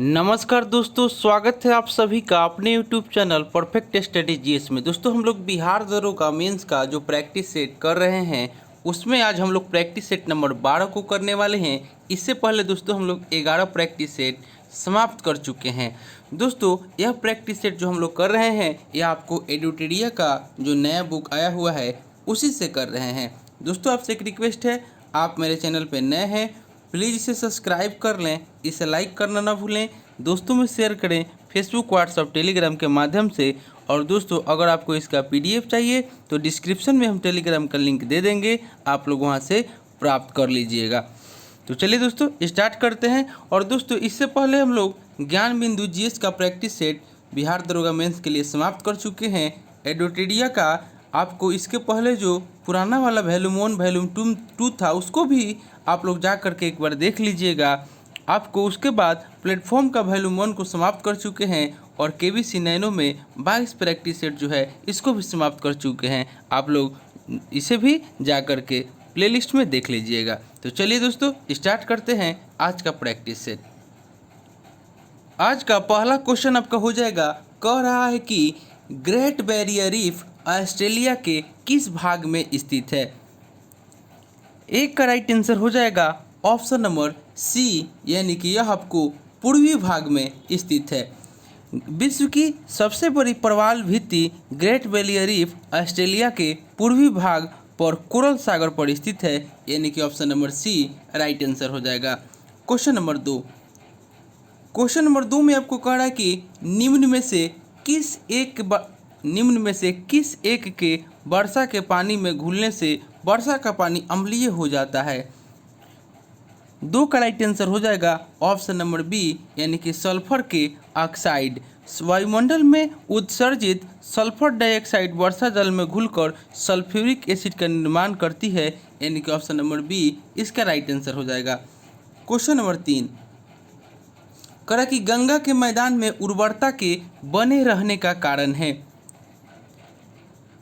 नमस्कार दोस्तों, स्वागत है आप सभी का अपने YouTube channel perfect study GS में। दोस्तों, हम लोग बिहार दरोगा मेंस का जो प्रैक्टिस सेट कर रहे हैं उसमें आज हम लोग प्रैक्टिस सेट नंबर 12 को करने वाले हैं। इससे पहले दोस्तों हम लोग 11 प्रैक्टिस सेट समाप्त कर चुके हैं। दोस्तों, यह प्रैक्टिस सेट जो हम लोग कर रहे हैं यह आपको एडुटेरिया का जो नया बुक आया हुआ है उसी से कर रहे हैं। दोस्तों, आपसे एक रिक्वेस्ट है, आप मेरे चैनल पर नए हैं प्लीज़ इसे सब्सक्राइब कर लें, इसे लाइक करना ना भूलें, दोस्तों में शेयर करें फेसबुक, व्हाट्सएप, टेलीग्राम के माध्यम से। और दोस्तों, अगर आपको इसका पीडीएफ चाहिए तो डिस्क्रिप्शन में हम टेलीग्राम का लिंक दे देंगे, आप लोग वहां से प्राप्त कर लीजिएगा। तो चलिए दोस्तों स्टार्ट करते हैं। और दोस्तों, इससे पहले हम लोग ज्ञान बिंदु जीएस का प्रैक्टिस सेट बिहार दरोगा मेंस के लिए समाप्त कर चुके हैं। एडोटेरिया का आपको इसके पहले जो पुराना वाला वॉल्यूम 1 वॉल्यूम 2 था उसको भी आप लोग जा करके एक बार देख लीजिएगा। आपको उसके बाद प्लेटफॉर्म का वॉल्यूम 1 को समाप्त कर चुके हैं और केबीसी नैनो में 22 प्रैक्टिस सेट जो है इसको भी समाप्त कर चुके हैं। आप लोग इसे भी जा करके प्लेलिस्ट में देख लीजिएगा। तो चलिए दोस्तों स्टार्ट करते हैं आज का प्रैक्टिस सेट। आज का पहला क्वेश्चन आपका हो जाएगा, कह रहा है कि ग्रेट बैरियर रीफ ऑस्ट्रेलिया के किस भाग में स्थित है। एक का राइट आंसर हो जाएगा ऑप्शन नंबर सी, यानी कि यह आपको पूर्वी भाग में स्थित है। विश्व की सबसे बड़ी प्रवाल भित्ति ग्रेट बैरियर रीफ ऑस्ट्रेलिया के पूर्वी भाग पर कोरल सागर पर स्थित है, यानी कि option number C right answer हो जाएगा। क्वेश्चन नंबर 2 में आपको कह रहा है कि निम्न में से किस एक के वर्षा के पानी में घुलने से वर्षा का पानी अम्लीय हो जाता है। 2 का राइट आंसर हो जाएगा ऑप्शन नंबर बी, यानी कि सल्फर के ऑक्साइड। वायुमंडल में उत्सर्जित सल्फर डाइऑक्साइड वर्षा जल में घुलकर सल्फ्यूरिक एसिड का निर्माण करती है, यानी कि ऑप्शन नंबर बी इसका राइट आंसर हो जाएगा। क्वेश्चन नंबर 3 करा कि गंगा के मैदान में उर्वरता के बने रहने का कारण है।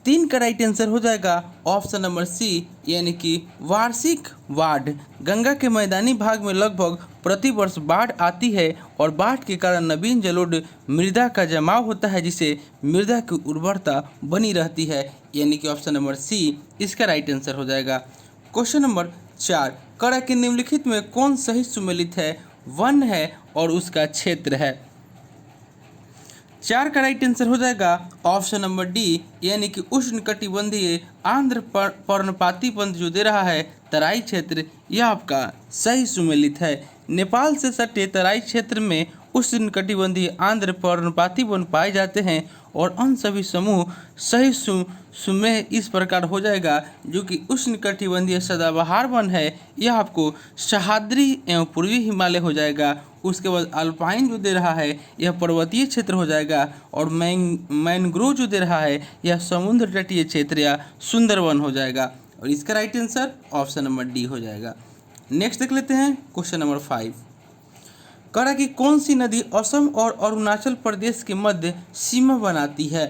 3 का राइट आंसर हो जाएगा ऑप्शन नंबर सी, यानी कि वार्षिक बाढ़। गंगा के मैदानी भाग में लगभग प्रतिवर्ष बाढ़ आती है और बाढ़ के कारण नवीन जलोढ़ मृदा का जमाव होता है, जिससे मृदा की उर्वरता बनी रहती है, यानी कि ऑप्शन नंबर सी इसका राइट आंसर हो जाएगा। क्वेश्चन नंबर 4 करा कि निम्नलिखित में कौन सही सुमेलित है, वन है और उसका क्षेत्र है। 4 का राइट आंसर हो जाएगा ऑप्शन नंबर डी, यानी कि उष्णकटिबंधीय आंध्र पर्णपाती पंथ जो दे रहा है तराई क्षेत्र, यह आपका सही सुमेलित है। नेपाल से सटे तराई क्षेत्र में उष्णकटिबंधीय आंध्र पर्णपाती वन पाए जाते हैं और अन्य सभी समूह सही सुमेह इस प्रकार हो जाएगा, जो कि उष्णकटिबंधीय सदाबहार वन है यह आपको सह्याद्री एवं पूर्वी हिमालय हो जाएगा। उसके बाद अल्पाइन जो दे रहा है यह पर्वतीय क्षेत्र हो जाएगा और मैंग्रोव जो दे रहा है यह समुद्र तटीय क्षेत्र या सुंदरवन हो जाएगा, और इसका right answer option number D हो जाएगा। नेक्स्ट देख लेते हैं क्वेश्चन नंबर 5 करा कि कौन सी नदी असम और अरुणाचल प्रदेश के मध्य सीमा बनाती है।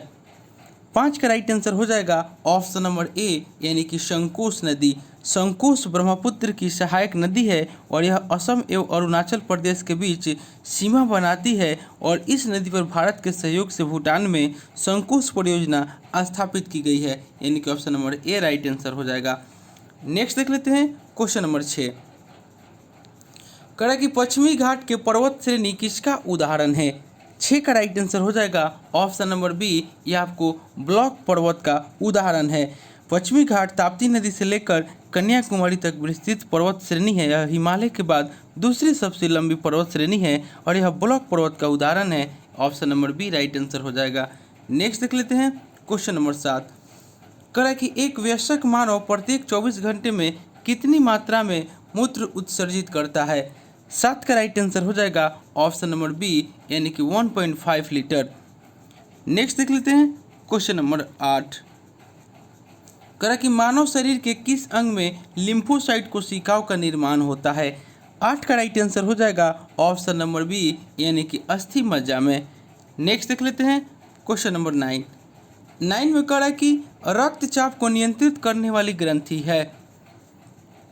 5 का राइट आंसर हो जाएगा ऑप्शन नंबर ए, यानी कि संकोश नदी। संकोश ब्रह्मपुत्र की सहायक नदी है और यह असम एवं अरुणाचल प्रदेश के बीच सीमा बनाती है, और इस नदी पर भारत के सहयोग से भूटान में संकोश परियोजना स्थापित की गई है, यानी कि option number A right answer हो जाएगा। नेक्स्ट देख लेते हैं क्वेश्चन नंबर 6 करा कि पश्चिमी घाट के पर्वत श्रेणी किसका उदाहरण है। 6 का राइट आंसर हो जाएगा ऑप्शन नंबर बी, यह आपको ब्लॉक पर्वत का उदाहरण है। पश्चिमी घाट ताप्ती नदी से लेकर कन्याकुमारी तक विस्तृत पर्वत श्रेणी है। यह हिमालय के बाद दूसरी सबसे लंबी पर्वत श्रेणी है और यह ब्लॉक पर्वत का उदाहरण है। Option number B right answer हो जाएगा। नेक्स्ट देख लेते हैं क्वेश्चन नंबर 7 करा कि एक वयस्क मानव प्रत्येक 24 घंटे में कितनी मात्रा में मूत्र उत्सर्जित करता है। 7 का राइट आंसर हो जाएगा ऑप्शन नंबर बी, यानी कि 1.5 लीटर। नेक्स्ट देख लेते हैं क्वेश्चन नंबर 8 करा कि मानव शरीर के किस अंग में लिम्फोसाइट कोशिकाओं का निर्माण होता है। 8 का राइट आंसर हो जाएगा ऑप्शन नंबर बी, यानी कि अस्थि मज्जा में। नेक्स्ट देख लेते हैं क्वेश्चन नंबर 9 में करा कि रक्तचाप को नियंत्रित करने वाली ग्रंथि है।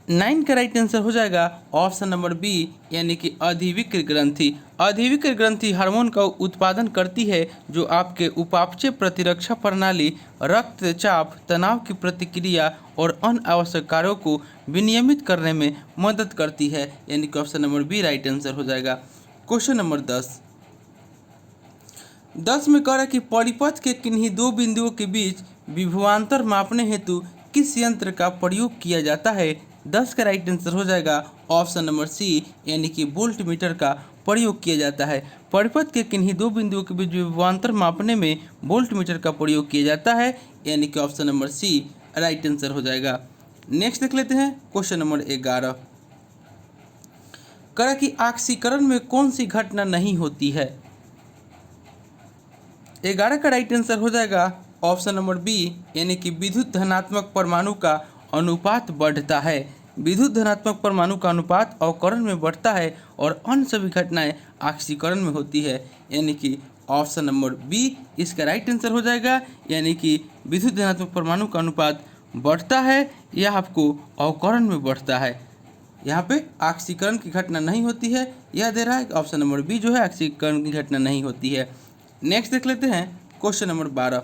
9 का राइट आंसर हो जाएगा ऑप्शन नंबर बी यानी कि अधिविक्र ग्रंथि। अधिविक्र ग्रंथि हार्मोन का उत्पादन करती है जो आपके उपापचय प्रतिरक्षा प्रणाली, रक्तचाप, तनाव की प्रतिक्रिया और अन्य आवश्यक कार्यों को विनियमित करने में मदद करती है, यानी कि option number B right answer हो जाएगा। क्वेश्चन नंबर 10 में कह रहा है कि परिपथ के किन्हीं दो बिंदुओं के बीच विभवांतर मापने हेतु किस यंत्र का प्रयोग किया जाता है। 10 का राइट आंसर हो जाएगा ऑप्शन नंबर सी यानी कि वोल्ट मीटर का प्रयोग किया जाता है। परिपथ के किन्हीं दो बिंदुओं के बीच विभवांतर मापने में वोल्ट मीटर का प्रयोग किया जाता है, यानी कि option number C right answer हो जाएगा। नेक्स्ट देख लेते हैं क्वेश्चन नंबर 11। कह कि ऑक्सीकरण में कौन सी घटना नहीं होती है। 11 का राइट आंसर हो जाएगा ऑप्शन नंबर बी यानी कि विद्युत धनात्मक परमाणु का अनुपात बढ़ता है। विद्युत धनात्मक परमाणु का अनुपात अवकरण में बढ़ता है और अन्य सभी घटनाएं ऑक्सीकरण में होती है, यानी कि ऑप्शन नंबर बी इसका राइट आंसर हो जाएगा, यानी कि विद्युत धनात्मक परमाणु का अनुपात बढ़ता है या आपको अवकरण में बढ़ता है। यहाँ पे ऑक्सीकरण की घटना नहीं होती है, यह दे रहा है ऑप्शन नंबर बी जो है ऑक्सीकरण की घटना नहीं होती है। नेक्स्ट देख लेते हैं क्वेश्चन नंबर 12।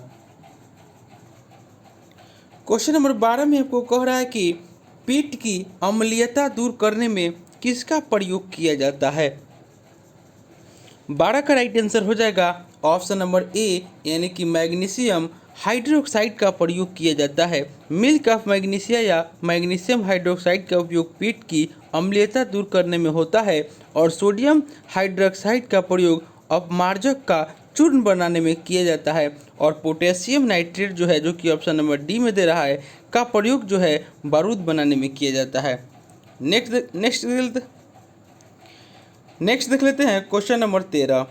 क्वेश्चन नंबर 12 में आपको कह रहा है कि पित्त की अम्लीयता दूर करने में किसका प्रयोग किया जाता है। 12 का राइट आंसर हो जाएगा ऑप्शन नंबर ए यानी कि मैग्नीशियम हाइड्रोक्साइड का प्रयोग किया जाता है। मिल्क ऑफ मैग्नीशिया या मैग्नीशियम हाइड्रोक्साइड का उपयोग पित्त की अम्लीयता दूर करने में होता है और सोडियम हाइड्रोक्साइड का प्रयोग अपमार्जक का चूर्ण बनाने में किया जाता है और पोटेशियम नाइट्रेट जो है, जो कि ऑप्शन नंबर डी में दे रहा है, का प्रयोग जो है बारूद बनाने में किया जाता है। नेक्स्ट देख लेते हैं क्वेश्चन नंबर 13।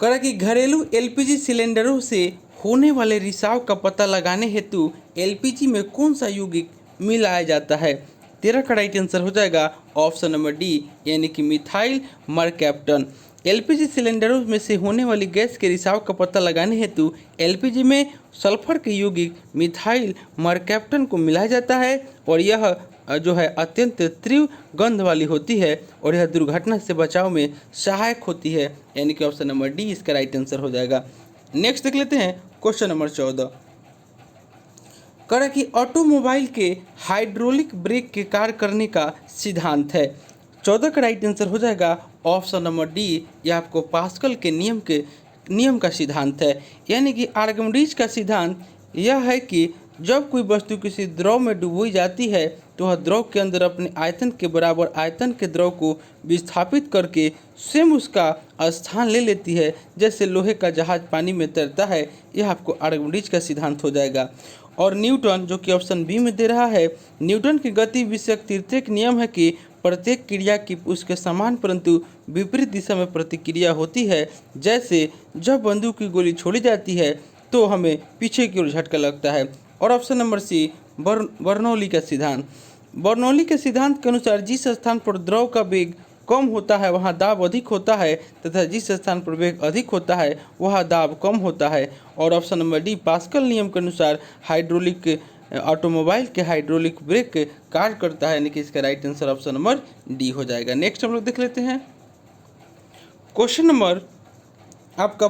कह कि घरेलू एलपीजी सिलेंडरों से होने वाले रिसाव का पता लगाने हेतु एलपीजी में कौन सा यौगिक मिलाया जाता है। 13 का राइट आंसर हो जाएगा ऑप्शन नंबर डी यानी कि मिथाइल मरकैप्टन। एलपीजी सिलेंडरों में से होने वाली गैस के रिसाव का पता लगाने हेतु एलपीजी में सल्फर के यौगिक मिथाइल मरकैप्टन को मिलाया जाता है और यह जो है अत्यंत तीव्र गंध वाली होती है और यह दुर्घटना से बचाव में सहायक होती है, यानी कि ऑप्शन नंबर डी इसका राइट आंसर हो जाएगा। नेक्स्ट देख लेते हैं क्वेश्चन नंबर 14। कह कि ऑटोमोबाइल के हाइड्रोलिक ब्रेक के कार्य करने का सिद्धांत है। 14 का राइट आंसर हो जाएगा ऑप्शन नंबर डी, यह आपको पास्कल के नियम का सिद्धांत है, यानी कि आर्किमिडीज का सिद्धांत यह है कि जब कोई वस्तु किसी द्रव में डुबोई जाती है तो वह द्रव के अंदर अपने आयतन के बराबर आयतन के द्रव को विस्थापित करके स्वयं उसका स्थान ले लेती है, जैसे लोहे का जहाज पानी में तैरता है। यह आपको आर्किमिडीज का सिद्धांत हो जाएगा। और न्यूटन जो कि ऑप्शन बी में दे रहा है, न्यूटन की गति विषयक तृतीयक नियम है कि प्रत्येक क्रिया की उसके समान परंतु विपरीत दिशा में प्रतिक्रिया होती है। जैसे जब बंदूक की गोली छोड़ी जाती है तो हमें पीछे की ओर झटका लगता है। और ऑप्शन नंबर सी बर्नौली का सिद्धांत। बर्नौली के सिद्धांत के अनुसार जिस स्थान पर द्रव का वेग कम होता है वहाँ दाब अधिक होता है तथा जिस स्थान पर वेग अधिक होता है वहाँ दाब कम होता है। और ऑप्शन नंबर डी पास्कल नियम के अनुसार हाइड्रोलिक ऑटोमोबाइल के हाइड्रोलिक ब्रेक कार्य करता है, यानी कि इसका right answer option number D हो जाएगा। नेक्स्ट हम लोग देख लेते हैं क्वेश्चन नंबर आपका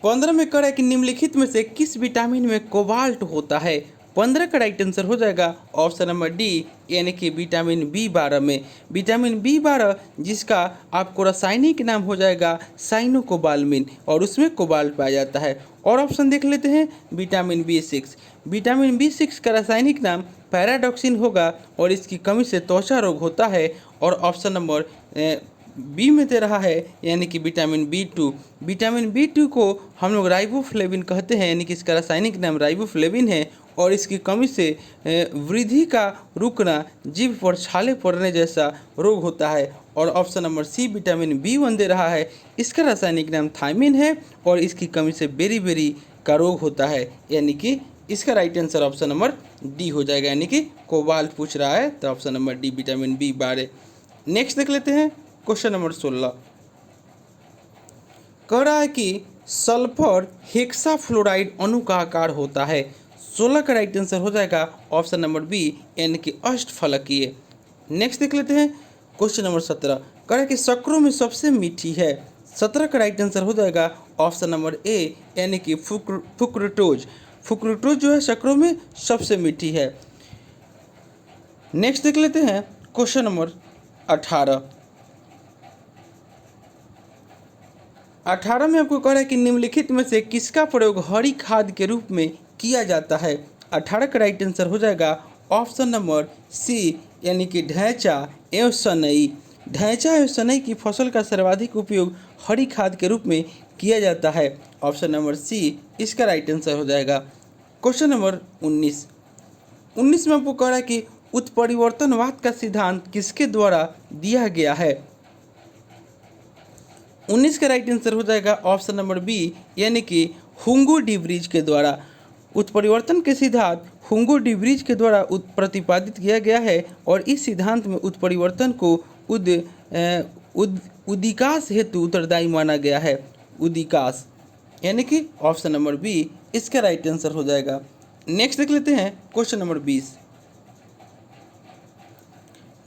15 में कह रहा है कि निम्नलिखित में से किस विटामिन में कोबाल्ट होता है। 15 का राइट आंसर हो जाएगा ऑप्शन नंबर डी यानी कि विटामिन B12 में। विटामिन B12 जिसका आपको रासायनिक नाम हो जाएगा साइनोकोबाल्मिन और उसमें कोबाल्ट पाया जाता है। और ऑप्शन देख लेते हैं विटामिन B6। विटामिन B6 का रासायनिक नाम पैराडॉक्सिन होगा और इसकी कमी से त्वचा रोग होता है। और ऑप्शन नंबर बी में दे रहा है यानी कि विटामिन B2। विटामिन B2 को हम लोग राइबोफ्लेविन कहते हैं, यानी कि इसका रासायनिक नाम राइबोफ्लेविन है और इसकी कमी से वृद्धि का रुकना, जीभ पर छाले पड़ने जैसा रोग होता है। और option number C vitamin B1 दे रहा है, इसका रासायनिक नाम थायमिन है और इसकी कमी से बेरी का रोग होता है, यानी कि इसका right answer option number D हो जाएगा, यानी कि कोबाल्ट पूछ रहा है तो option number D vitamin B12। Next देख लेते हैं क्वेश्चन नंबर 16। कह रहा है कि सल्फर हेक्साफ्लोराइड अणु का आकार होता है। 16 का राइट आंसर हो जाएगा ऑप्शन नंबर बी यानी कि अष्टफलकीय। नेक्स्ट देख लेते हैं क्वेश्चन नंबर 17, कह रहा है कि शक्करों में सबसे मीठी है। 17 का राइट आंसर हो जाएगा ऑप्शन नंबर ए यानी कि फुक्रोटोज। फुक्रोटोज जो है शक्करों में सबसे मीठी है। नेक्स्ट देख लेते हैं क्वेश्चन नंबर 18। 18 में आपको कह रहा है कि निम्नलिखित में से किसका प्रयोग हरी खाद के रूप में किया जाता है। 18 का राइट आंसर हो जाएगा ऑप्शन नंबर सी यानी कि ढैंचा एवं सनई। ढैंचा एवं सनई की फसल का सर्वाधिक उपयोग हरी खाद के रूप में किया जाता है। ऑप्शन नंबर सी इसका राइट आंसर हो जाएगा। Question number 19। 19 में आपको कह रहा है कि उत्परिवर्तनवाद का सिद्धांत किसके द्वारा दिया गया है। 19 का राइट आंसर हो जाएगा ऑप्शन नंबर बी यानी कि हुंगो डी ब्रिज के द्वारा। उत्परिवर्तन के सिद्धांत हुंगो डी ब्रिज के द्वारा प्रतिपादित किया गया है और इस सिद्धांत में उत्परिवर्तन को उदिकास हेतु उत्तरदायी माना गया है। उदिकास यानी कि ऑप्शन नंबर बी इसका राइट आंसर हो जाएगा। नेक्स्ट देख लेते हैं क्वेश्चन नंबर 20।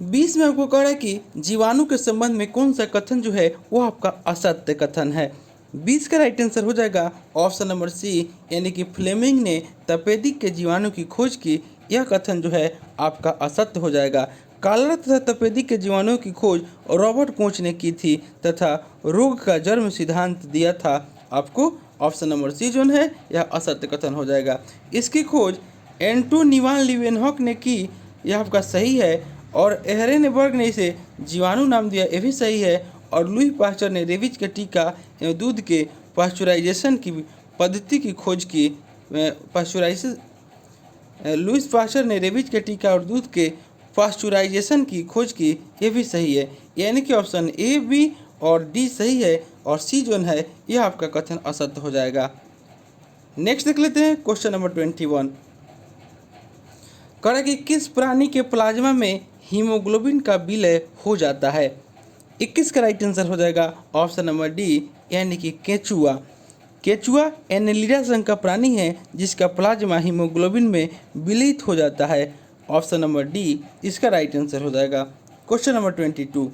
20 में आपको कह रहा है कि जीवाणु के संबंध में कौन सा कथन जो है वो आपका असत्य कथन है। 20 का राइट आंसर हो जाएगा ऑप्शन नंबर सी यानी कि फ्लेमिंग ने तपेदिक के जीवाणु की खोज की। यह कथन जो है आपका असत्य हो जाएगा। कालरा तथा तपेदिक के जीवाणुओं की खोज रॉबर्ट कोच ने की थी तथा रोग का जन्म सिद्धांत दिया था। आपको ऑप्शन नंबर सी जो है यह असत्य कथन हो जाएगा। इसकी खोज एंटोनिवान लीवेनहॉक ने की, यह आपका सही है। और एहरेनबर्ग ने इसे जीवाणु नाम दिया, यह भी सही है। और लुई पास्चर ने रेबीज के टीका एवं दूध के पास्चुराइजेशन की पद्धति की खोज की। लुई पास्चर ने रेबीज के टीका और दूध के पास्चुराइजेशन की खोज की, यह भी सही है। यानी कि ऑप्शन ए बी और डी सही है और सी जो है यह आपका कथन असत्य हो जाएगा। नेक्स्ट देख लेते हैं क्वेश्चन नंबर 21। कह रहा है कि किस प्राणी के प्लाज्मा में हीमोग्लोबिन का विलय हो जाता है। 21 का राइट आंसर हो जाएगा ऑप्शन नंबर डी यानी कि केचुआ। केचुआ एनेलिडा संघ का प्राणी है जिसका प्लाज्मा हीमोग्लोबिन में विलित हो जाता है। ऑप्शन नंबर डी इसका राइट आंसर हो जाएगा। Question number 22।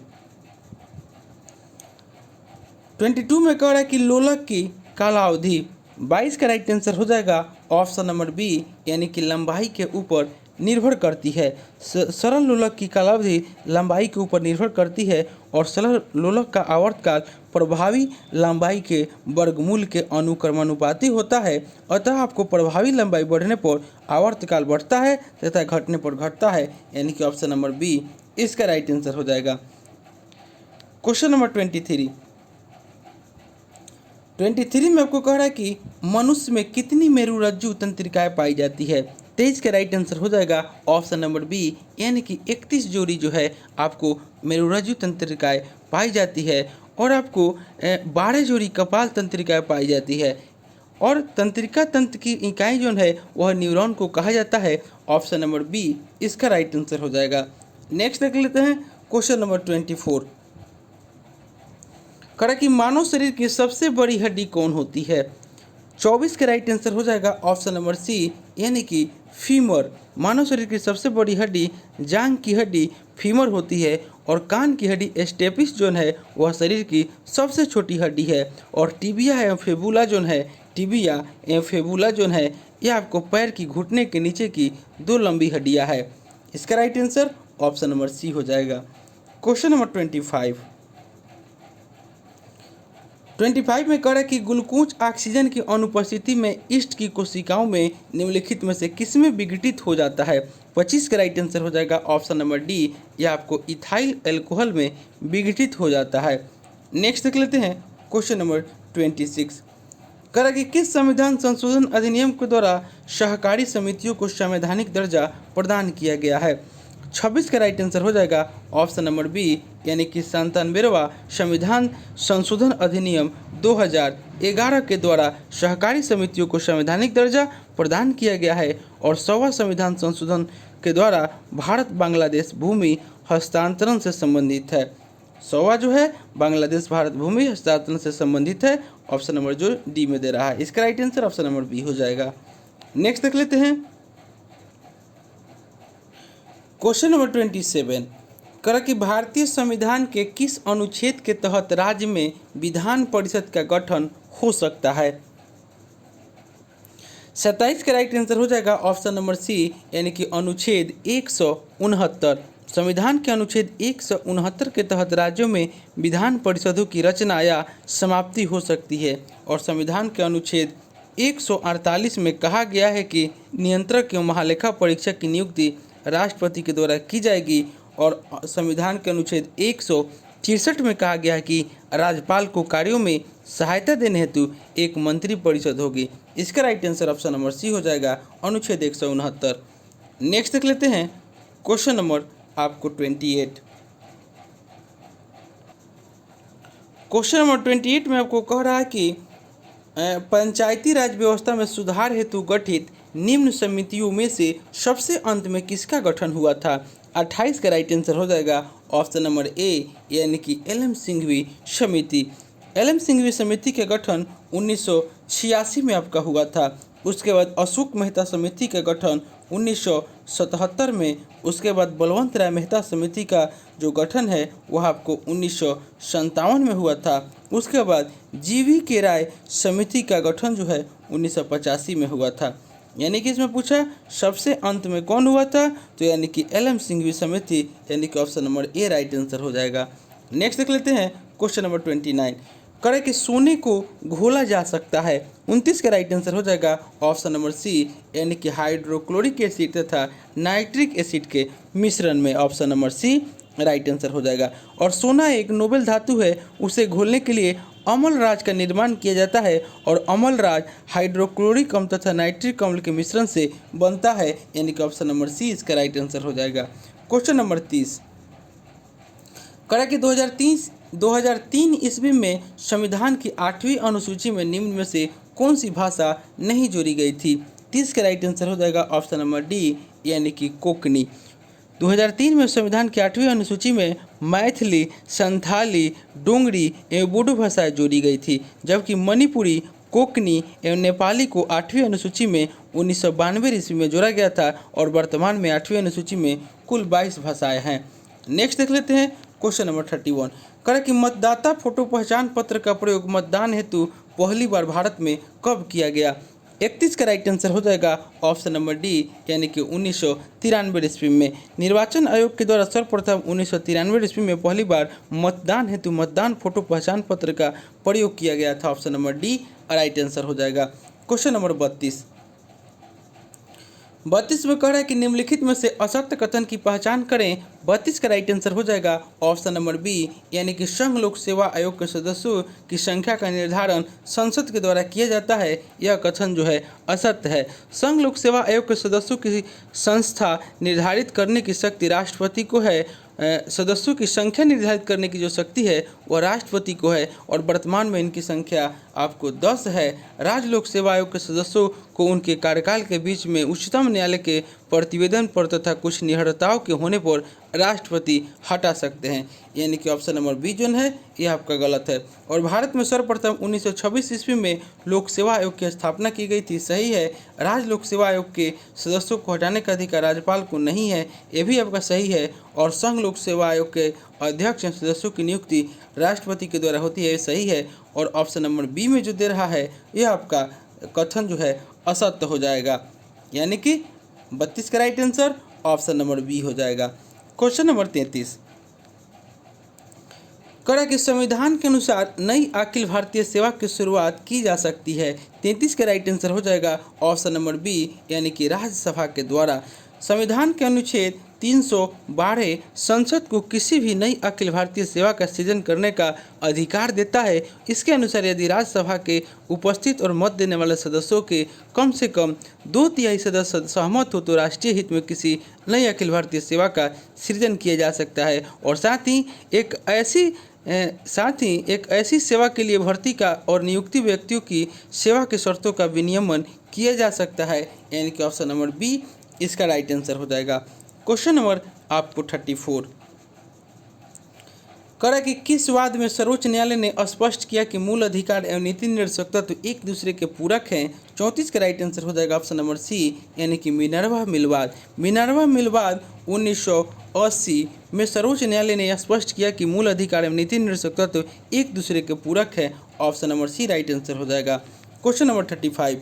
22 में कह रहा है कि लोलक की कालावधि। 22 का राइट आंसर हो जाएगा ऑप्शन नंबर बी यानी कि लंबाई के ऊपर निर्भर करती है। सरल लोलक की कालावधि लंबाई के ऊपर निर्भर करती है और सरल लोलक का आवर्तकाल प्रभावी लंबाई के वर्गमूल के अनुक्रमानुपाती होता है। अतः आपको प्रभावी लंबाई बढ़ने पर आवर्तकाल बढ़ता है तथा घटने पर घटता है, यानी कि ऑप्शन नंबर बी इसका राइट आंसर हो जाएगा। Question number 23। 23 में आपको कह रहा है कि मनुष्य में कितनी मेरुरज्जु तंत्रिकाएं पाई जाती है। 23 का राइट आंसर हो जाएगा ऑप्शन नंबर बी यानी कि 31 जोड़ी जो है आपको मेरुरज्जु तंत्रिकाएं पाई जाती है और आपको 12 जोड़ी कपाल तंत्रिकाएं पाई जाती है। और तंत्रिका तंत्र की इकाई जो है वह न्यूरॉन को कहा जाता है। ऑप्शन नंबर बी इसका राइट आंसर हो जाएगा। नेक्स्ट देख लेते हैं क्वेश्चन नंबर 24। कहा कि मानव शरीर की सबसे बड़ी हड्डी कौन होती है। 24 का राइट आंसर हो जाएगा ऑप्शन नंबर सी यानी कि फीमर। मानव शरीर की सबसे बड़ी हड्डी जांघ की हड्डी फीमर होती है और कान की हड्डी स्टेपिस जोन है वह शरीर की सबसे छोटी हड्डी है। और टिबिया एवं फेबुला जोन है, टिबिया एवं फेबुला जोन है यह आपको पैर की घुटने के नीचे की दो लंबी हड्डियां है। इसका right answer option number C हो जाएगा। क्वेश्चन नंबर 25 में कह रहा है कि ग्लूकोज ऑक्सीजन की अनुपस्थिति में ईस्ट की कोशिकाओं में निम्नलिखित में से किसमें विघटित हो जाता है। 25 का राइट आंसर हो जाएगा ऑप्शन नंबर डी, यह आपको इथाइल अल्कोहल में विघटित हो जाता है। नेक्स्ट देख लेते हैं क्वेश्चन नंबर 26। कह रहा है कि किस संविधान संशोधन अधिनियम के द्वारा सहकारी समितियों को संवैधानिक दर्जा प्रदान किया गया है। 26 का राइट आंसर हो जाएगा ऑप्शन नंबर बी यानी कि 97वां संविधान संशोधन अधिनियम 2011 के द्वारा सहकारी समितियों को संवैधानिक दर्जा प्रदान किया गया है। और 100वां संविधान संशोधन के द्वारा भारत बांग्लादेश भूमि हस्तांतरण से संबंधित है। 100वां जो है बांग्लादेश भारत भूमि हस्तांतरण से संबंधित है। ऑप्शन नंबर जो डी में दे रहा है, इसका right answer option number B हो जाएगा। नेक्स्ट देख लेते हैं क्वेश्चन नंबर 27। करा कि भारतीय संविधान के किस अनुच्छेद के तहत राज्य में विधान परिषद का गठन हो सकता है। 27 का राइट आंसर हो जाएगा ऑप्शन नंबर सी, यानी कि अनुच्छेद 169। संविधान के अनुच्छेद 169 के तहत राज्यों में विधान परिषदों की रचना या समाप्ति हो सकती है। और संविधान के अनुच्छेद 148 में कहा गया है कि नियंत्रक एवं महालेखा परीक्षक की नियुक्ति राष्ट्रपति के द्वारा की जाएगी। और संविधान के अनुच्छेद 163 में कहा गया है कि राज्यपाल को कार्यों में सहायता देने हेतु एक मंत्री परिषद होगी। इसका right answer option number C हो जाएगा, अनुच्छेद 169। नेक्स्ट देख लेते हैं क्वेश्चन नंबर आपको 28। क्वेश्चन नंबर 28 में आपको कह रहा है कि पंचायती राज व्यवस्था में सुधार हेतु गठित निम्न समितियों में से सबसे अंत में किसका गठन हुआ था। 28 का राइट आंसर हो जाएगा ऑप्शन नंबर ए, यानी कि एल.एम. सिंघवी समिति। एल.एम. सिंघवी समिति के गठन 1986 में आपका हुआ था। उसके बाद अशोक मेहता समिति का गठन 1977 में। उसके बाद बलवंत राय मेहता समिति का जो गठन है वह आपको 1957 में हुआ था। उसके बाद जी.वी. के राय समिति का गठन जो है 1985 में हुआ था। यानी कि इसमें पूछा सबसे अंत में कौन हुआ था, तो यानी कि एल.एम. सिंघवी समिति, यानी कि option number A right answer हो जाएगा। नेक्स्ट देख लेते हैं क्वेश्चन नंबर 29। करे कि सोने को घोला जा सकता है। 29 का राइट आंसर हो जाएगा ऑप्शन नंबर सी, यानी कि हाइड्रोक्लोरिक एसिड तथा नाइट्रिक एसिड के मिश्रण में। Option number C right answer हो जाएगा। और सोना एक नोबेल धातु है, उसे घोलने के लिए अम्ल राज का निर्माण किया जाता है। और अम्ल राज हाइड्रोक्लोरिक अम्ल तथा नाइट्रिक अम्ल के मिश्रण से बनता है, यानी कि ऑप्शन नंबर सी इसका राइट आंसर हो जाएगा। Question number 30। करा कि 2003 ईस्वी में संविधान की 8वीं अनुसूची में निम्न में से कौन सी भाषा नहीं जोड़ी गई थी। 30 का राइट आंसर हो जाएगा ऑप्शन नंबर डी, यानी कि कोंकणी। 2003 में संविधान की 8वीं अनुसूची में मैथिली, संथाली, डोंगरी एवं बोडो भाषाएं जोड़ी गई थी, जबकि मणिपुरी, कोंकणी एवं नेपाली को 8वीं अनुसूची में 1992 ईस्वी में जोड़ा गया था। और वर्तमान में 8वीं अनुसूची में कुल 22 भाषाएं हैं। नेक्स्ट देख लेते हैं क्वेश्चन नंबर 31। करें कि मतदाता फोटो पहचान पत्र का प्रयोग मतदान हेतु पहली बार भारत में कब किया गया। 31 का राइट आंसर हो जाएगा ऑप्शन नंबर डी, यानी कि 1993 ईस्वी में। निर्वाचन आयोग के द्वारा सर्वप्रथम 1993 ईस्वी में पहली बार मतदान हेतु मतदान फोटो पहचान पत्र का प्रयोग किया गया था। Option number D right answer हो जाएगा। क्वेश्चन नंबर 32 में कह रहा है कि निम्नलिखित में से असत्य कथन की पहचान करें। 32 का राइट आंसर हो जाएगा ऑप्शन नंबर बी, यानी कि संघ लोक सेवा आयोग के सदस्यों की संख्या का निर्धारण संसद के द्वारा किया जाता है। यह कथन जो है असत्य है। संघ लोक सेवा आयोग के सदस्यों की संख्या निर्धारित करने की शक्ति राष्ट्रपति को है। सदस्यों की संख्या निर्धारित करने की जो शक्ति है वह राष्ट्रपति को है। और वर्तमान में इनकी संख्या आपको 10 है। राज्य लोक सेवा आयोग के सदस्यों को उनके कार्यकाल के बीच में उच्चतम न्यायालय के प्रतिवेदन पर तथा कुछ निहरताओं के होने पर राष्ट्रपति हटा सकते हैं, यानी कि ऑप्शन नंबर बी जो है यह आपका गलत है। और भारत में सर्वप्रथम 1926 ईस्वी में लोक सेवा आयोग की स्थापना की गई थी, सही है। राज्य लोक सेवा आयोग के सदस्यों को हटाने का अधिकार राज्यपाल को नहीं है, ये भी आपका सही है। और संघ लोक सेवा आयोग के अध्यक्ष सदस्यों की नियुक्ति राष्ट्रपति के द्वारा होती है, सही है। और ऑप्शन नंबर बी में जो दे रहा है यह आपका कथन जो है असत्य हो जाएगा, यानी कि 32 का right answer option number B हो जाएगा। Question number 33। करा कि संविधान के अनुसार नई अखिल भारतीय सेवा की शुरुआत की जा सकती है। 33 का राइट आंसर हो जाएगा ऑप्शन नंबर बी, यानी कि राज्यसभा के द्वारा। संविधान के अनुच्छेद 312 संसद को किसी भी नई अखिल भारतीय सेवा का सृजन करने का अधिकार देता है। इसके अनुसार यदि राज्यसभा के उपस्थित और मत देने वाले सदस्यों के कम से कम 2/3 सदस्य सहमत हो तो राष्ट्रीय हित में किसी नई अखिल भारतीय सेवा का सृजन किया जा सकता है। और साथ ही एक ऐसी सेवा के लिए भर्ती का और नियुक्ति व्यक्तियों की सेवा के शर्तों का विनियमन किया जा सकता है, यानी कि ऑप्शन नंबर बी इसका राइट आंसर हो जाएगा। क्वेश्चन नंबर आपको 34। करा कि किस वाद में सर्वोच्च न्यायालय ने स्पष्ट किया कि मूल अधिकार एवं नीति निर्देशक तत्व एक दूसरे के पूरक हैं। 34 का राइट आंसर हो जाएगा ऑप्शन नंबर सी, यानी कि मिनर्वा मिलवाद। मिनर्वा मिलवाद 1980 में सर्वोच्च न्यायालय ने स्पष्ट किया कि मूल अधिकार एवं नीति निर्देशक तत्व एक दूसरे के पूरक है। Option number C right answer हो जाएगा। क्वेश्चन नंबर 35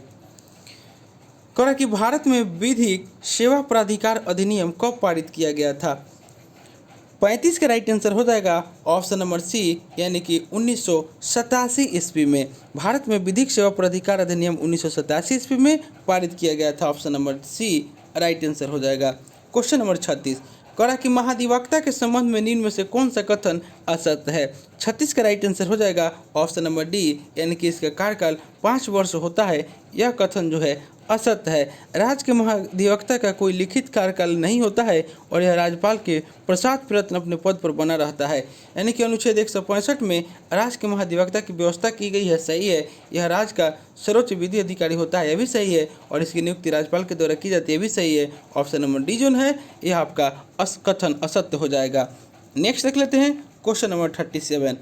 करा कि भारत में विधिक सेवा प्राधिकार अधिनियम कब पारित किया गया था। 35 का राइट आंसर हो जाएगा ऑप्शन नंबर सी, यानी कि 1987 ईस्वी में। भारत में विधिक सेवा प्राधिकार अधिनियम 1987 ईस्वी में पारित किया गया था। Option number C right answer हो जाएगा। क्वेश्चन नंबर 36 करा कि महाधिवक्ता के संबंध में निम्न में से कौन सा कथन असत्य है। 36 का राइट आंसर हो जाएगा ऑप्शन नंबर डी, यानी कि इसका कार्यकाल 5 वर्ष होता है। यह कथन जो है असत्य है। राज्य के महाधिवक्ता का कोई लिखित कार्यकाल नहीं होता है और यह राज्यपाल के प्रसाद प्रयत्न अपने पद पर बना रहता है। यानी कि अनुच्छेद 165 में राज्य के महाधिवक्ता की व्यवस्था की गई है, सही है। यह राज्य का सर्वोच्च विधि अधिकारी होता है, यह भी सही है। और इसकी नियुक्ति राज्यपाल के द्वारा की जाती है, यह भी सही है। ऑप्शन नंबर डी जो है यह आपका कथन असत्य हो जाएगा। नेक्स्ट देख लेते हैं क्वेश्चन नंबर 37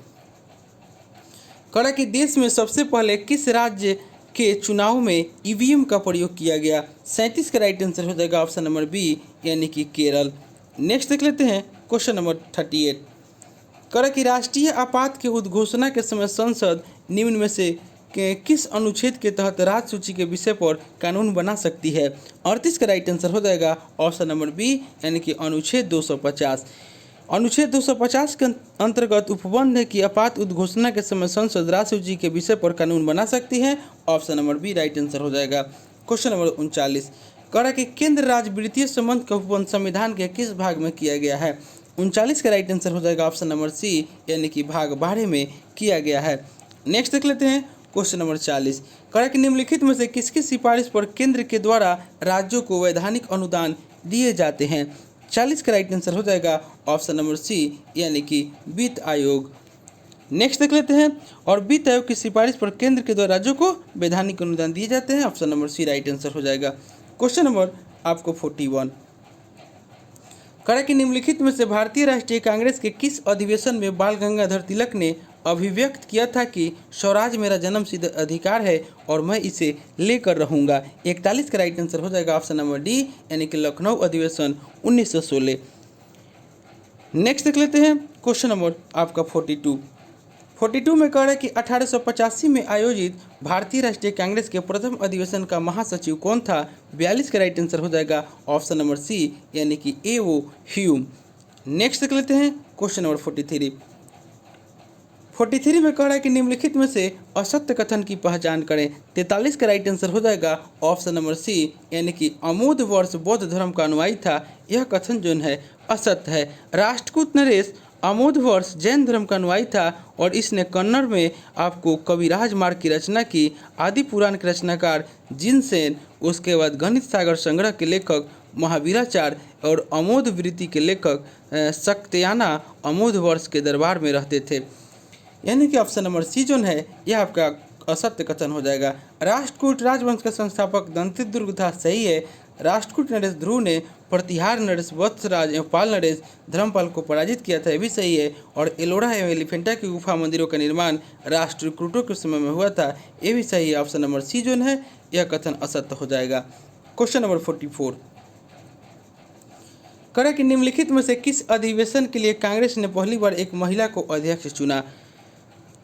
करा कि देश में सबसे पहले किस राज्य के चुनाव में ईवीएम का प्रयोग किया गया। 37 का राइट आंसर हो जाएगा ऑप्शन नंबर बी, यानी कि केरल। नेक्स्ट देख लेते हैं क्वेश्चन नंबर 38 करा कि राष्ट्रीय आपात के उद्घोषणा के समय संसद निम्न में से किस अनुच्छेद के तहत राज्य सूची के विषय पर कानून बना सकती है। 38 का राइट आंसर हो जाएगा ऑप्शन नंबर बी, यानी कि अनुच्छेद 250। अनुच्छेद 250 के अंतर्गत उपबंध है कि आपात उद्घोषणा के समय संसद राज्य सूची के विषय पर कानून बना सकती है। Option number B right answer हो जाएगा। क्वेश्चन नंबर 39 करा कि केंद्र राज्य वित्तीय संबंध का उपबंध संविधान के किस भाग में किया गया है। 39 का राइट आंसर हो जाएगा ऑप्शन नंबर सी, यानी कि भाग 12 में किया गया है। नेक्स्ट देख लेते हैं क्वेश्चन नंबर 40 करा कि निम्नलिखित में से किसकी सिफारिश पर केंद्र के द्वारा राज्यों को वैधानिक अनुदान दिए जाते हैं। 40 का राइट आंसर हो जाएगा ऑप्शन नंबर सी, यानी कि वित्त आयोग। नेक्स्ट देख लेते हैं और वित्त आयोग की सिफारिश पर केंद्र के द्वारा राज्यों को वैधानिक अनुदान दिए जाते हैं। Option number C right answer हो जाएगा। क्वेश्चन नंबर आपको 41 करा कि निम्नलिखित में से भारतीय राष्ट्रीय कांग्रेस के किस अधिवेशन में बाल गंगाधर तिलक ने अभिव्यक्त किया था कि स्वराज मेरा जन्मसिद्ध अधिकार है और मैं इसे लेकर रहूंगा। 41 का राइट आंसर हो जाएगा ऑप्शन नंबर डी, यानी कि लखनऊ अधिवेशन 1916। नेक्स्ट देख लेते हैं क्वेश्चन नंबर आपका 42 में कह रहा है कि 1885 में आयोजित भारतीय राष्ट्रीय कांग्रेस के प्रथम अधिवेशन का महासचिव कौन था। 42 का राइट आंसर हो जाएगा ऑप्शन नंबर सी, यानी कि A.O. ह्यूम। नेक्स्ट देख लेते हैं क्वेश्चन नंबर 43 में कह रहा है कि निम्नलिखित में से असत्य कथन की पहचान करें। 43 का राइट आंसर हो जाएगा ऑप्शन नंबर सी, यानी कि अमोद वर्ष बौद्ध धर्म का अनुयायी था। यह कथन जो है असत्य है। राष्ट्रकूट नरेश अमोद वर्ष जैन धर्म का अनुयायी था और इसने कन्नड़ में आपको कविराज मार्ग की रचना की। आदि पुराण के रचनाकार जिनसेन, उसके बाद गणित सागर संग्रह के लेखक महावीराचार्य और अमोद वृत्ति के लेखक शक्तयाना अमोद वर्ष के दरबार में रहते थे। यानी कि ऑप्शन नंबर सी जो है यह आपका असत्य कथन हो जाएगा। राष्ट्रकूट राजवंश का संस्थापक दंतिदुर्ग था, सही है। राष्ट्रकूट नरेश ध्रुव ने प्रतिहार नरेश वत्सराज एवं पाल नरेश धर्मपाल को पराजित किया था, यह भी सही है। और एलोरा एवं एलिफेंटा की गुफा मंदिरों का निर्माण राष्ट्रकूटों के समय में हुआ था, यह भी सही है। ऑप्शन नंबर सी जो है यह कथन असत्य हो जाएगा। क्वेश्चन नंबर 44 करें कि निम्नलिखित में से किस अधिवेशन के लिए कांग्रेस ने पहली बार एक महिला को अध्यक्ष चुना।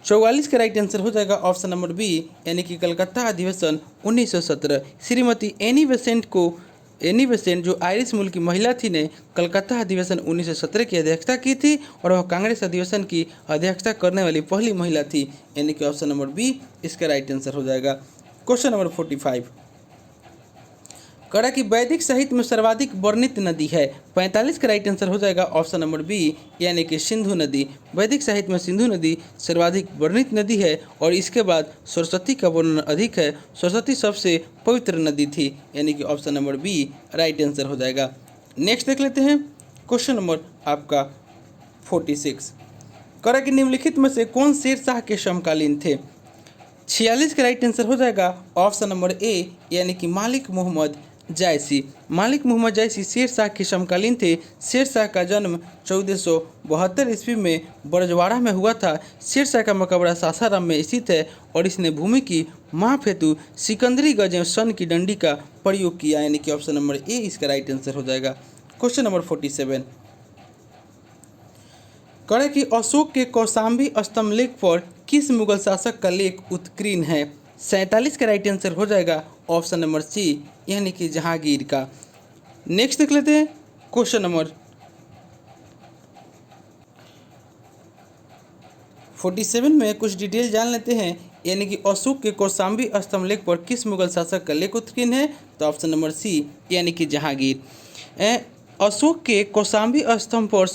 44 का राइट आंसर हो जाएगा ऑप्शन नंबर बी, यानी कि कलकत्ता अधिवेशन 1917। श्रीमती एनी बेसेंट जो आयरिश मूल की महिला थी ने कलकत्ता अधिवेशन 1917 की अध्यक्षता की थी और वह कांग्रेस अधिवेशन की अध्यक्षता करने वाली पहली महिला थी, यानी कि ऑप्शन नंबर बी इसका राइट आंसर हो जाएगा। क्वेश्चन नंबर 45 करा कि वैदिक साहित्य में सर्वाधिक वर्णित नदी है। 45 का राइट आंसर हो जाएगा ऑप्शन नंबर बी, यानी कि सिंधु नदी। वैदिक साहित्य में सिंधु नदी सर्वाधिक वर्णित नदी है और इसके बाद सरस्वती का वर्णन अधिक है। सरस्वती सबसे पवित्र नदी थी, यानी कि option number B right answer हो जाएगा। नेक्स्ट देख लेते हैं क्वेश्चन नंबर आपका 46 करा कि निम्नलिखित में से कौन शेरशाह के समकालीन थे। 46 का राइट आंसर हो जाएगा ऑप्शन नंबर ए, यानी कि मालिक मोहम्मद जायसी। मालिक मोहम्मद जायसी शेर शाह के समकालीन थे। शेर शाह का जन्म 1472 ईस्वी में बरजवाड़ा में हुआ था। शेर शाह का मकबरा सासाराम में स्थित है और इसने भूमि की माप हेतु सिकंदरी गज एवं सन की डंडी का प्रयोग किया, यानी कि ऑप्शन नंबर ए इसका राइट आंसर हो जाएगा। क्वेश्चन नंबर 47 करें कि अशोक के कौशाम्बी स्तंभ लेख पर किस मुगल शासक का लेख उत्कीर्ण है? 47 का राइट आंसर हो जाएगा ऑप्शन नंबर सी, यानी कि जहांगीर का। नेक्स्ट देख लेते हैं क्वेश्चन नंबर 47 में कुछ डिटेल जान लेते हैं, यानी कि अशोक के कौशाम्बी स्तंभ लेख पर किस मुगल शासक का लेख उत्कीर्ण है? तो ऑप्शन नंबर सी, यानी कि जहांगीर। अशोक के कौशाम्बी स्तंभ पर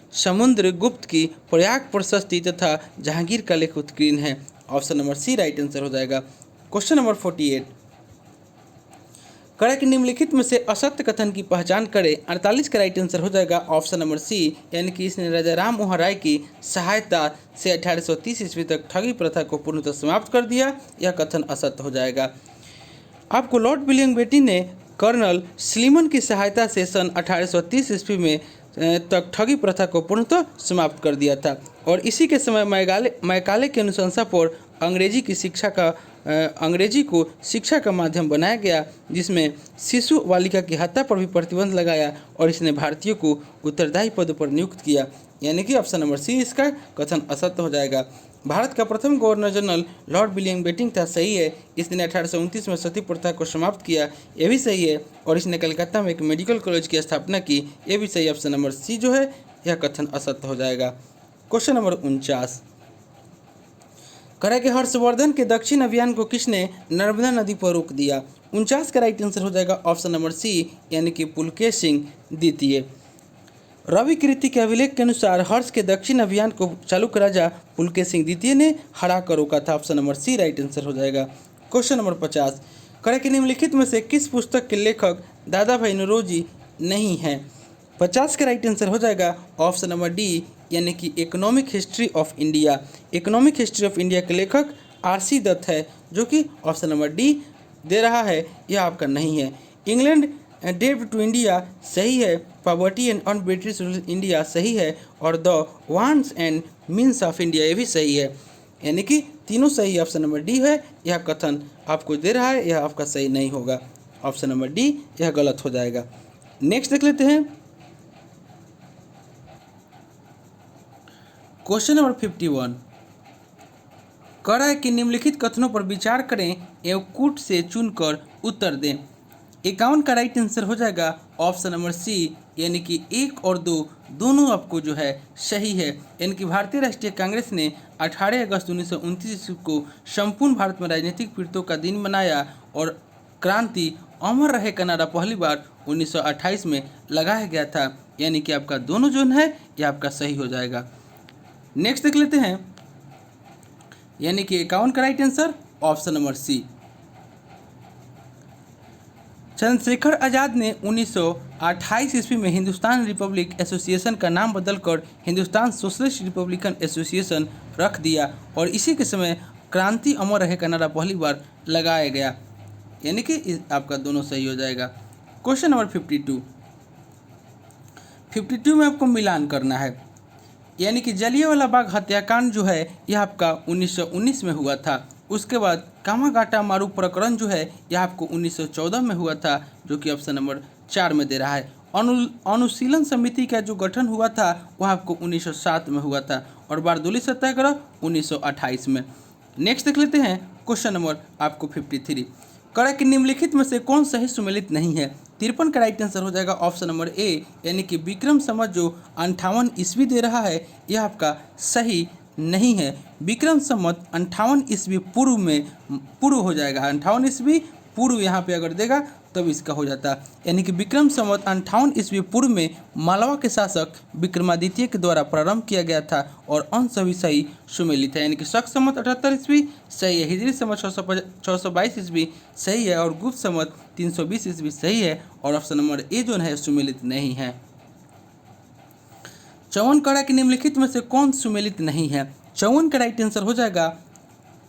समुद्रगुप्त की प्रयाग प्रशस्ति तथा जहांगीर का लेख उत्कीर्ण है। Option number C right answer हो जाएगा। क्वेश्चन नंबर 48 करें कि निम्नलिखित में से असत्य कथन की पहचान करें। 48 का राइट आंसर हो जाएगा ऑप्शन नंबर सी, यानी कि इसने राजा राम मोहन राय की सहायता से 1830 ईस्वी तक ठगी प्रथा को पूर्णतः समाप्त कर दिया। यह कथन असत्य हो जाएगा। आपको लॉर्ड विलियम बेटी ने कर्नल स्लीमन की सहायता से सन 1830 ईस्वी में तक ठगी प्रथा को पूर्णतः समाप्त कर दिया था और इसी के समय मैकाले की अनुशंसा पर अंग्रेजी को शिक्षा का माध्यम बनाया गया, जिसमें शिशु बालिका की हत्या पर भी प्रतिबंध लगाया और इसने भारतीयों को उत्तरदायी पदों पर नियुक्त किया, यानी कि ऑप्शन नंबर सी इसका कथन असत्य हो जाएगा। भारत का प्रथम governor general lord William Bentinck था, सही है। इसने 1829 में सती प्रथा को समाप्त किया, ये भी सही है। और इसने कलकत्ता में एक मेडिकल कॉलेज की स्थापना की, ये भी सही। ऑप्शन नंबर सी जो है यह कथन असत्य हो जाएगा। क्वेश्चन नंबर 49 करें कि हर्षवर्धन के दक्षिण अभियान को किसने नर्मदा नदी पर रोक दिया? 49 का राइट आंसर हो जाएगा ऑप्शन नंबर सी, यानी कि पुलकेश सिंह द्वितीय। रवि कीर्ति के अभिलेख के अनुसार हर्ष के दक्षिण अभियान को चालुक्य राजा पुलकेश सिंह द्वितीय ने हरा कर रोका था। Option number C right answer हो जाएगा। क्वेश्चन नंबर 50 करें कि निम्नलिखित में से किस पुस्तक के लेखक दादा भाई नौरोजी नहीं हैं? 50 का राइट आंसर हो जाएगा ऑप्शन नंबर डी, यानी कि economic history of India. Economic history of India के लेखक आर.सी. दत्त है, जो कि ऑप्शन नंबर डी दे रहा है, यह आपका नहीं है। इंग्लैंड डेब्ट टू इंडिया सही है। Poverty and on British rule India सही है और the wants and means of India ये भी सही है, यानी कि तीनों सही। ऑप्शन नंबर डी है, यह कथन आपको दे रहा है, यह आपका सही नहीं होगा। ऑप्शन नंबर डी यह गलत हो जाएगा। नेक्स्ट देख लेते हैं क्वेश्चन नंबर 51 कह रहा है कि निम्नलिखित कथनों पर विचार करें एवं कूट से चुनकर उत्तर दें। 51 का राइट आंसर हो जाएगा ऑप्शन नंबर सी, यानी कि 1 और 2 दोनों आपको जो है सही है। यानी कि भारतीय राष्ट्रीय कांग्रेस ने 18 अगस्त 1929 ईस्वी को संपूर्ण भारत में राजनीतिक पीड़ितों का दिन मनाया और क्रांति अमर रहे का नारा पहली बार 1928 में लगाया गया था, यानी कि आपका दोनों जो है यह आपका सही हो जाएगा। नेक्स्ट देख लेते हैं, यानी कि 51 का right answer option number C. Chandrashekhar Azad ने 1928 ईस्वी में हिंदुस्तान रिपब्लिक एसोसिएशन का नाम बदलकर हिंदुस्तान सोशलिस्ट रिपब्लिकन एसोसिएशन रख दिया और इसी के समय क्रांति अमर रहे का नारा पहली बार लगाया गया, यानी कि आपका दोनों सही हो जाएगा। क्वेश्चन नंबर 52 में आपको मिलान करना है, यानी कि जलियांवाला बाग हत्याकांड जो है यह आपका 1919 में हुआ था। उसके बाद कामागाटा मारू प्रकरण जो है यह आपको 1914 में हुआ था, जो कि ऑप्शन नंबर 4 में दे रहा है। अनुशीलन समिति का जो गठन हुआ था वह आपको 1907 में हुआ था और बारदोली सत्याग्रह 1928 में। नेक्स्ट देख लेते हैं क्वेश्चन नंबर आपको 53 करा कि निम्नलिखित में से कौन सही सुमेलित नहीं है? 53 का राइट आंसर हो जाएगा ऑप्शन नंबर ए, यानी कि विक्रम संवत जो 58 ईस्वी दे रहा है यह आपका सही नहीं है। विक्रम संवत 58 ईस्वी पूर्व हो जाएगा। 58 ईस्वी पूर्व यहाँ पे अगर देगा तब इसका हो जाता, यानी कि विक्रम संवत 58 ईस्वी पूर्व में मालवा के शासक विक्रमादित्य के द्वारा प्रारंभ किया गया था और अंश सभी सही सुमेलित है, यानी कि शक संवत 78 ईस्वी सही है, हिजरी संवत 622 ईस्वी सही है और गुप्त संवत 320 ईस्वी सही है और ऑप्शन नंबर ए जो है सुमेलित नहीं है। 54 कड़ा के निम्नलिखित में से कौन सुमेलित नहीं है? 54 का राइट आंसर हो जाएगा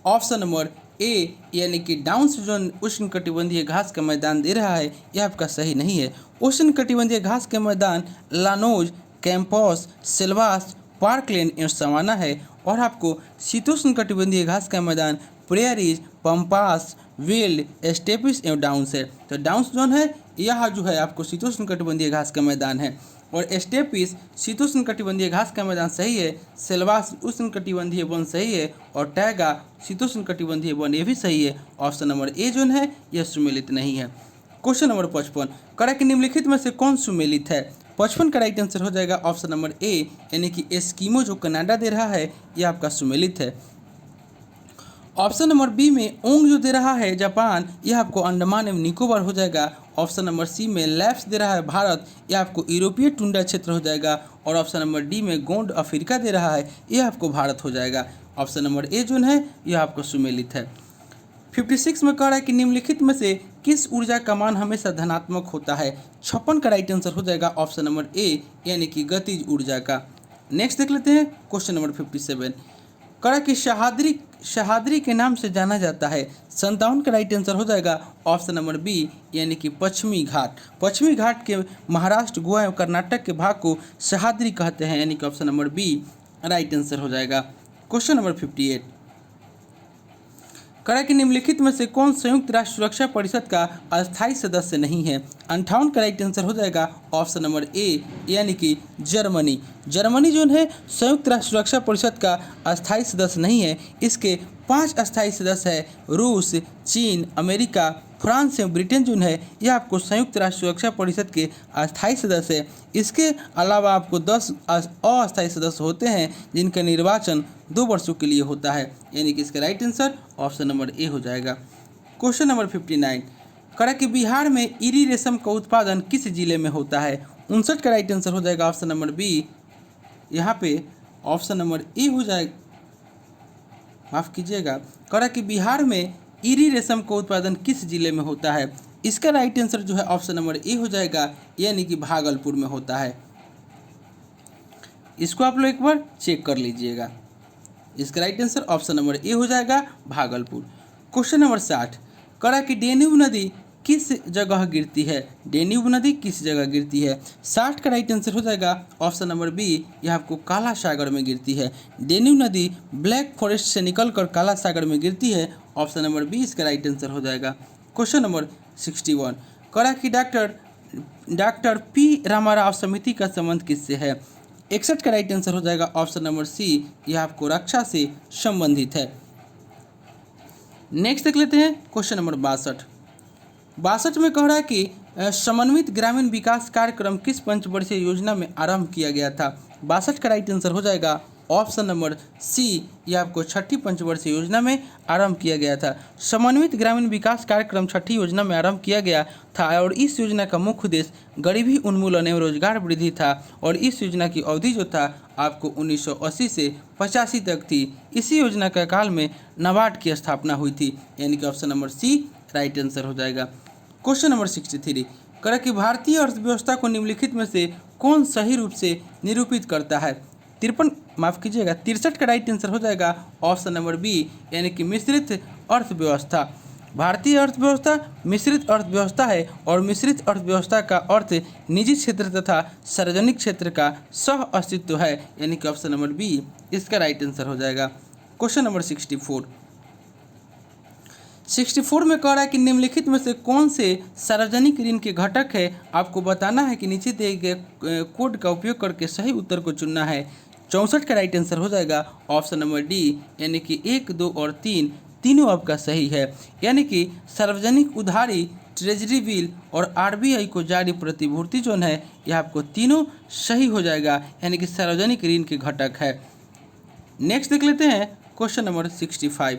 ऑप्शन नंबर ए यानी कि डाउन जोन उष्णकटिबंधीय घास का मैदान दे रहा है, यह आपका सही नहीं है। उष्णकटिबंधीय घास के मैदान लानोज, कैंपस, सिल्वास, पार्कलैंड एवं सवाना है। और आपको शीतोष्ण कटिबंधीय घास का मैदान प्रेयरीज, पम्पास, वेल्ड, स्टेपिस एवं डाउन्स है। तो डाउन्स जोन है यह जो है आपको शीतोष्ण कटिबंधीय घास का मैदान है। और स्टेपिस शीतोष्ण कटिबंधीय घास का मैदान सही है। सिल्वास उष्ण कटिबंधीय वन सही है। और टैगा शीतोष्ण कटिबंधीय वन ये भी सही है। ऑप्शन नंबर ए जोन है यह सुमेलित नहीं है। क्वेश्चन नंबर 55, करा कि निम्नलिखित में से कौन सुमेलित है? 55 का राइट आंसर हो जाएगा ऑप्शन नंबर ए यानी कि एस्किमो जो कनाडा दे रहा है यह आपका सुमेलित है। ऑप्शन नंबर बी में ओंग जो दे रहा है जापान, यह आपको अंडमान एवं निकोबार हो जाएगा। ऑप्शन नंबर सी में लैप्स दे रहा है भारत, यह आपको यूरोपीय टुंड्रा क्षेत्र हो जाएगा। और ऑप्शन नंबर डी में गोंड अफ्रीका दे रहा है, यह आपको भारत हो जाएगा। ऑप्शन नंबर ए जो है यह आपको सुमेलित है। 56 में कह रहा है कि निम्नलिखित में से किस ऊर्जा का मान हमेशा धनात्मक होता है? 56 का राइट आंसर हो जाएगा ऑप्शन नंबर ए यानी कि गतिज ऊर्जा का। नेक्स्ट देख लेते हैं क्वेश्चन नंबर 57, करा कि शहादरी के नाम से जाना जाता है। 57 का राइट आंसर हो जाएगा ऑप्शन नंबर बी यानी कि पश्चिमी घाट। पश्चिमी घाट के महाराष्ट्र, गोवा एवं कर्नाटक के भाग को शहादरी कहते हैं, यानी कि option number B right answer हो जाएगा। क्वेश्चन नंबर 58, करा कि निम्नलिखित में से कौन संयुक्त राष्ट्र सुरक्षा परिषद का अस्थायी सदस्य नहीं है? 58 का राइट आंसर हो जाएगा ऑप्शन नंबर ए यानी कि जर्मनी। जर्मनी जो है संयुक्त राष्ट्र सुरक्षा परिषद का अस्थायी सदस्य नहीं है। इसके 5 अस्थायी सदस्य है, रूस, चीन, अमेरिका, फ्रांस एवं ब्रिटेन जो है यह आपको संयुक्त राष्ट्र सुरक्षा परिषद के अस्थायी सदस्य है। इसके अलावा आपको 10 अस्थायी सदस्य होते हैं जिनका निर्वाचन 2 वर्षों के लिए होता है, यानी कि इसका right answer option number A हो जाएगा। क्वेश्चन नंबर 59, करा कि बिहार में इरी रेशम का उत्पादन किस जिले में होता है? 59 का राइट आंसर हो जाएगा ऑप्शन नंबर बी, यहाँ पे ऑप्शन नंबर ए हो जाएगा, माफ़ कीजिएगा। करा कि बिहार में इरी रेशम का उत्पादन किस जिले में होता है? इसका राइट आंसर जो है ऑप्शन नंबर ए हो जाएगा, यानी कि भागलपुर में होता है। इसको आप लोग एक बार चेक कर लीजिएगा। इसका right answer option number A हो जाएगा, भागलपुर। क्वेश्चन नंबर 60, करा कि डेन्यूब नदी किस जगह गिरती है? डेन्यूब नदी किस जगह गिरती है? 60 का राइट आंसर हो जाएगा ऑप्शन नंबर बी, यह आपको काला सागर में गिरती है। डेन्यूब नदी ब्लैक फॉरेस्ट से निकलकर काला सागर में गिरती है। ऑप्शन नंबर बी इसका राइट आंसर हो जाएगा। क्वेश्चन नंबर 61, करा कि डॉक्टर पी रामाराव समिति का संबंध किससे है? 61 का राइट आंसर हो जाएगा ऑप्शन नंबर सी, यह आपको रक्षा से संबंधित है। नेक्स्ट देख लेते हैं क्वेश्चन नंबर 62 में कह रहा है कि समन्वित ग्रामीण विकास कार्यक्रम किस पंचवर्षीय योजना में आरंभ किया गया था? 62 का राइट आंसर हो जाएगा ऑप्शन नंबर सी, यह आपको 6ठी पंचवर्षीय योजना में आरंभ किया गया था। समन्वित ग्रामीण विकास कार्यक्रम 6ठी योजना में आरंभ किया गया था और इस योजना का मुख्य उद्देश्य गरीबी उन्मूलन एवं रोजगार वृद्धि था। और इस योजना की अवधि जो था आपको 1980 से 85 तक थी। इसी योजना के काल में नाबार्ड की स्थापना हुई थी, यानी कि option number C right answer हो जाएगा। क्वेश्चन नंबर 63, करा कि भारतीय अर्थव्यवस्था को निम्नलिखित में से कौन सही रूप से निरूपित करता है? 63 का राइट आंसर हो जाएगा ऑप्शन नंबर बी, यानी कि मिश्रित अर्थव्यवस्था। भारतीय अर्थव्यवस्था मिश्रित अर्थव्यवस्था है और मिश्रित अर्थव्यवस्था का अर्थ निजी क्षेत्र तथा सार्वजनिक क्षेत्र का सह अस्तित्व है, यानी कि ऑप्शन नंबर बी इसका राइट आंसर हो जाएगा। क्वेश्चन नंबर 64 में कह रहा है कि निम्नलिखित में से कौन से सार्वजनिक ऋण के घटक है? आपको बताना है कि नीचे दिए गए कोड का उपयोग करके सही उत्तर को चुनना है। 64 का राइट आंसर हो जाएगा ऑप्शन नंबर डी, यानी कि 1, 2 और 3 तीनों आपका सही है। यानी कि सार्वजनिक उधारी, ट्रेजरी बिल और आरबीआई को जारी प्रतिभूति जो है यह आपको तीनों सही हो जाएगा, यानी कि सार्वजनिक ऋण के घटक है। नेक्स्ट देख लेते हैं क्वेश्चन नंबर 65,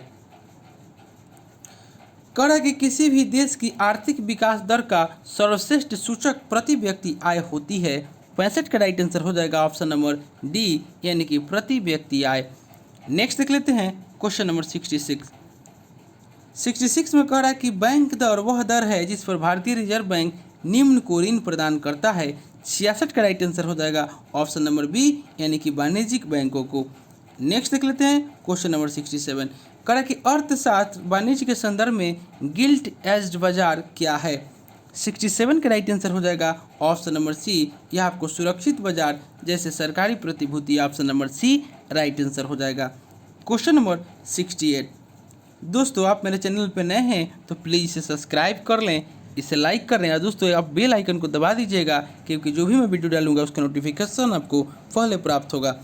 कह रहा है कि किसी भी देश की आर्थिक विकास दर का सर्वश्रेष्ठ सूचक प्रति व्यक्ति आय होती है। 65 का राइट आंसर हो जाएगा ऑप्शन नंबर डी, यानी कि प्रति व्यक्ति आय। नेक्स्ट देख लेते हैं क्वेश्चन नंबर 66 में कह रहा है कि बैंक दर वह दर है जिस पर भारतीय रिजर्व बैंक निम्न को ऋण प्रदान करता है। 66 का राइट आंसर हो जाएगा ऑप्शन नंबर बी, यानी कि वाणिज्यिक बैंकों को। नेक्स्ट देख लेते हैं क्वेश्चन नंबर 67। कह रहा है कि अर्थशास्त्र वाणिज्य के संदर्भ में गिल्ट एज्ड बाजार क्या है। 67 का राइट आंसर हो जाएगा ऑप्शन नंबर सी, यह आपको सुरक्षित बाजार जैसे सरकारी प्रतिभूति, option number C right answer हो जाएगा। Question number 68। दोस्तों आप मेरे चैनल पर नए हैं तो प्लीज़ इसे सब्सक्राइब कर लें, इसे लाइक कर लें और दोस्तों आप बेल आइकन को दबा दीजिएगा, क्योंकि जो भी मैं वीडियो डालूंगा उसका नोटिफिकेशन आपको पहले प्राप्त होगा।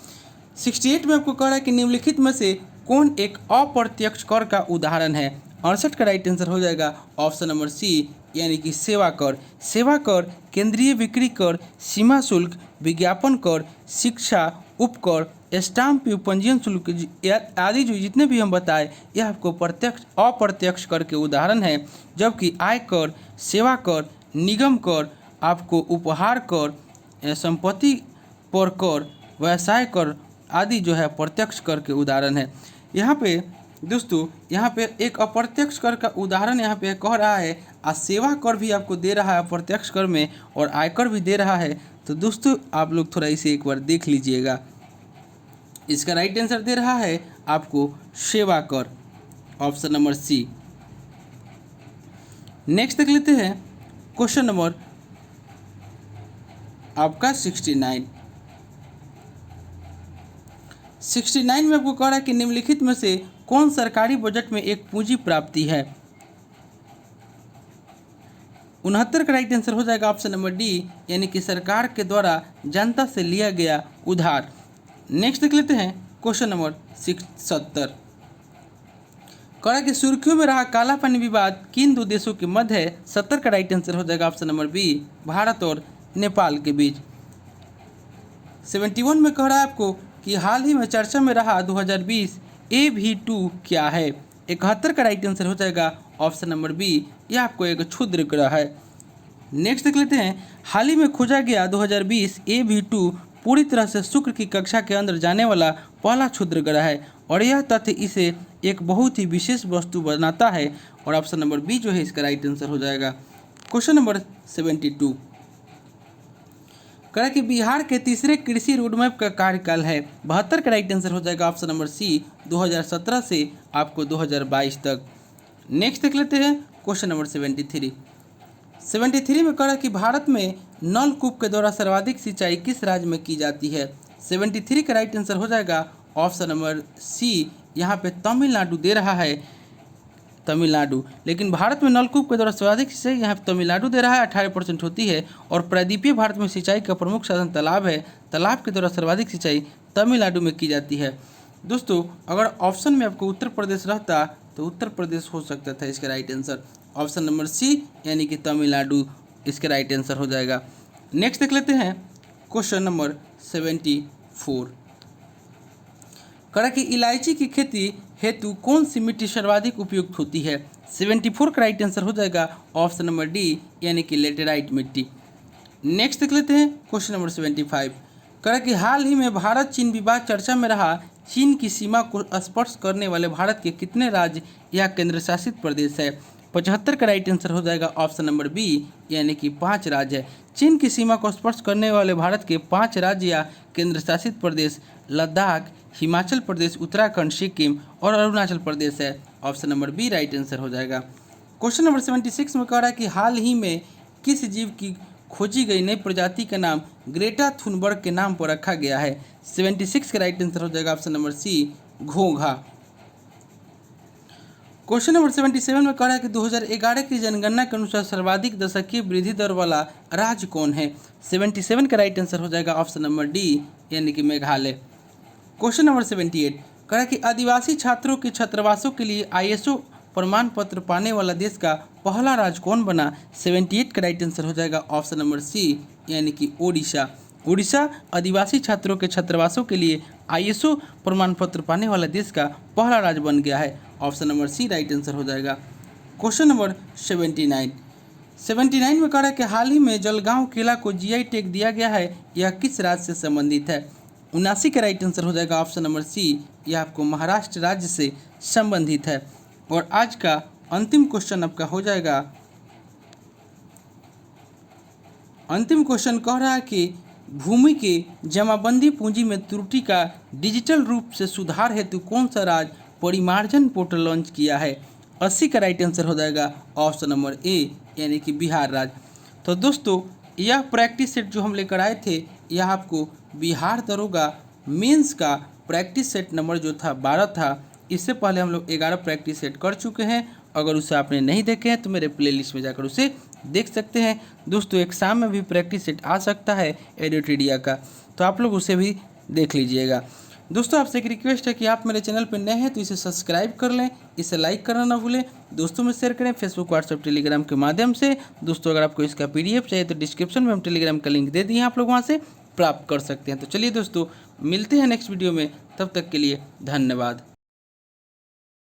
68 में आपको कह रहा है कि निम्नलिखित में से कौन एक अप्रत्यक्ष कर का उदाहरण है। 68 का राइट आंसर हो जाएगा ऑप्शन नंबर सी, यानी कि सेवा कर। सेवा कर, केंद्रीय बिक्री कर, सीमा शुल्क, विज्ञापन कर, शिक्षा उपकर, स्टाम्प पंजीयन शुल्क आदि जो जितने भी हम बताए यह आपको प्रत्यक्ष अप्रत्यक्ष कर के उदाहरण है, जबकि आय कर, सेवा कर, निगम कर, आपको उपहार कर, संपत्ति पर कर, व्यवसाय कर आदि जो है प्रत्यक्ष कर के उदाहरण है। यहाँ पे दोस्तों यहाँ पे एक अप्रत्यक्ष कर का उदाहरण यहाँ पे कह रहा है, और सेवा कर भी आपको दे रहा है अप्रत्यक्ष कर में, और आयकर भी दे रहा है। तो दोस्तों आप लोग थोड़ा इसे एक बार देख लीजिएगा। इसका राइट आंसर दे रहा है आपको सेवा कर, ऑप्शन नंबर सी। नेक्स्ट देख लेते हैं क्वेश्चन नंबर आपका 69। 69 में आपको कह रहा है कि निम्नलिखित में से कौन सरकारी बजट में एक पूंजी प्राप्ति है। 69 का राइट आंसर हो जाएगा ऑप्शन नंबर डी, यानी कि सरकार के द्वारा जनता से लिया गया उधार। नेक्स्ट देख लेते हैं क्वेश्चन नंबर 70। कह रहा है कि सुर्खियों में रहा काला पानी विवाद किन दो देशों के मध्य है। 70 का राइट आंसर हो जाएगा ऑप्शन नंबर बी, भारत और नेपाल के बीच। 71 में कह रहा है आपको कि हाल ही में चर्चा में रहा 2020 AV2 क्या है। 71 का राइट आंसर हो जाएगा ऑप्शन नंबर बी, यह आपको एक क्षुद्र ग्रह है। नेक्स्ट देख लेते हैं, हाल ही में खोजा गया 2020 AV2 पूरी तरह से शुक्र की कक्षा के अंदर जाने वाला पहला क्षुद्र ग्रह है, और यह तथ्य इसे एक बहुत ही विशेष वस्तु बनाता है, और ऑप्शन नंबर बी जो है इसका राइट आंसर हो जाएगा। Question number 72। कह कि बिहार के तीसरे कृषि रोडमैप का कार्यकाल है। 72 का राइट आंसर हो जाएगा ऑप्शन नंबर सी, 2017 से आपको 2022 तक। नेक्स्ट देख लेते हैं क्वेश्चन नंबर 73। 73 में कह रहा है कि भारत में नलकूप के द्वारा सर्वाधिक सिंचाई किस राज्य में की जाती है। 73 का राइट आंसर हो जाएगा ऑप्शन नंबर सी, यहाँ पे तमिलनाडु दे रहा है, तमिलनाडु। लेकिन भारत में नलकूप के द्वारा सर्वाधिक सिंचाई यहाँ पे तमिलनाडु दे रहा है, 18% होती है, और प्रायद्वीपीय भारत में सिंचाई का प्रमुख साधन तालाब है, तालाब के द्वारा सर्वाधिक सिंचाई तमिलनाडु में की जाती है। दोस्तों अगर ऑप्शन में आपको उत्तर प्रदेश रहता तो उत्तर प्रदेश हो सकता था इसका right answer, option number C यानी कि तमिलनाडु इसका राइट आंसर हो जाएगा। नेक्स्ट देख लेते हैं क्वेश्चन नंबर 74। कह कि इलायची की खेती हेतु कौन सी मिट्टी सर्वाधिक उपयुक्त होती है। 74 का राइट आंसर हो जाएगा ऑप्शन नंबर डी, यानी कि लेटेराइट मिट्टी। नेक्स्ट देख लेते हैं क्वेश्चन नंबर 75। कह कि हाल ही में भारत चीन विवाद चर्चा में रहा, चीन की सीमा को स्पर्श करने वाले भारत के कितने राज्य या केंद्र शासित प्रदेश है। 75 का राइट आंसर हो जाएगा ऑप्शन नंबर बी, यानी कि 5 राज्य है। चीन की सीमा को स्पर्श करने वाले भारत के 5 राज्य या केंद्र शासित प्रदेश लद्दाख, हिमाचल प्रदेश, उत्तराखंड, सिक्किम और अरुणाचल प्रदेश है। Option number B right answer हो जाएगा। क्वेश्चन नंबर 76 में कह रहा है कि हाल ही में किस जीव की खोजी गई नई प्रजाति का नाम ग्रेटा थुनबर्ग के नाम पर रखा गया है। 76 का राइट आंसर हो जाएगा ऑप्शन नंबर सी, घोंघा। क्वेश्चन नंबर 77 में कह रहा है कि 2011 की जनगणना के अनुसार सर्वाधिक दशकीय वृद्धि दर वाला राज्य कौन है। 77 का राइट आंसर हो जाएगा ऑप्शन नंबर डी, यानी कि मेघालय। क्वेश्चन नंबर 78 कह रहा है कि आदिवासी छात्रों के छात्रावासों के लिए ISO प्रमाण पत्र पाने वाला देश का पहला राज्य कौन बना। 78 का राइट आंसर हो जाएगा ऑप्शन नंबर सी, यानी कि ओडिशा। उड़ीसा आदिवासी छात्रों के छात्रावासों के लिए ISO प्रमाण पत्र पाने वाला देश का पहला राज्य बन गया है। Option number C right answer हो जाएगा। क्वेश्चन नंबर 79 में कह रहा है कि हाल ही में जलगांव किला को GI टैग दिया गया है, यह किस राज्य से संबंधित है। 79 का राइट आंसर हो जाएगा ऑप्शन नंबर सी, यह आपको महाराष्ट्र राज्य से संबंधित है। और आज का अंतिम क्वेश्चन आपका हो जाएगा, अंतिम क्वेश्चन कह रहा है कि भूमि के जमाबंदी पूंजी में त्रुटि का डिजिटल रूप से सुधार हेतु कौन सा राज्य परिमार्जन पोर्टल लॉन्च किया है? 80 का राइट आंसर हो जाएगा ऑप्शन नंबर ए यानी कि बिहार राज्य। तो दोस्तों यह प्रैक्टिस सेट जो हम लेकर आए थे यह आपको बिहार दरोगा मेंस का प्रैक्टिस सेट नंबर जो था 12 था। इससे पहले हम लोग 11 प्रैक्टिस सेट कर चुके हैं। अगर उसे आपने नहीं देखे हैं तो मेरे प्लेलिस्ट में जाकर उसे देख सकते हैं। दोस्तों एग्जाम में भी प्रैक्टिस सेट आ सकता है एडिटेडिया का, तो आप लोग उसे भी देख लीजिएगा। दोस्तों आपसे एक रिक्वेस्ट है कि आप मेरे चैनल पर नए हैं तो इसे सब्सक्राइब कर लें, इसे लाइक करना ना भूलें, दोस्तों में शेयर करें फेसबुक व्हाट्सएप टेलीग्राम के माध्यम से। दोस्तों अगर आपको इसका PDF चाहिए तो डिस्क्रिप्शन में हम टेलीग्राम का लिंक दे दिए हैं, आप लोग वहाँ से प्राप्त कर सकते हैं। तो चलिए दोस्तों मिलते हैं नेक्स्ट वीडियो में, तब तक के लिए धन्यवाद।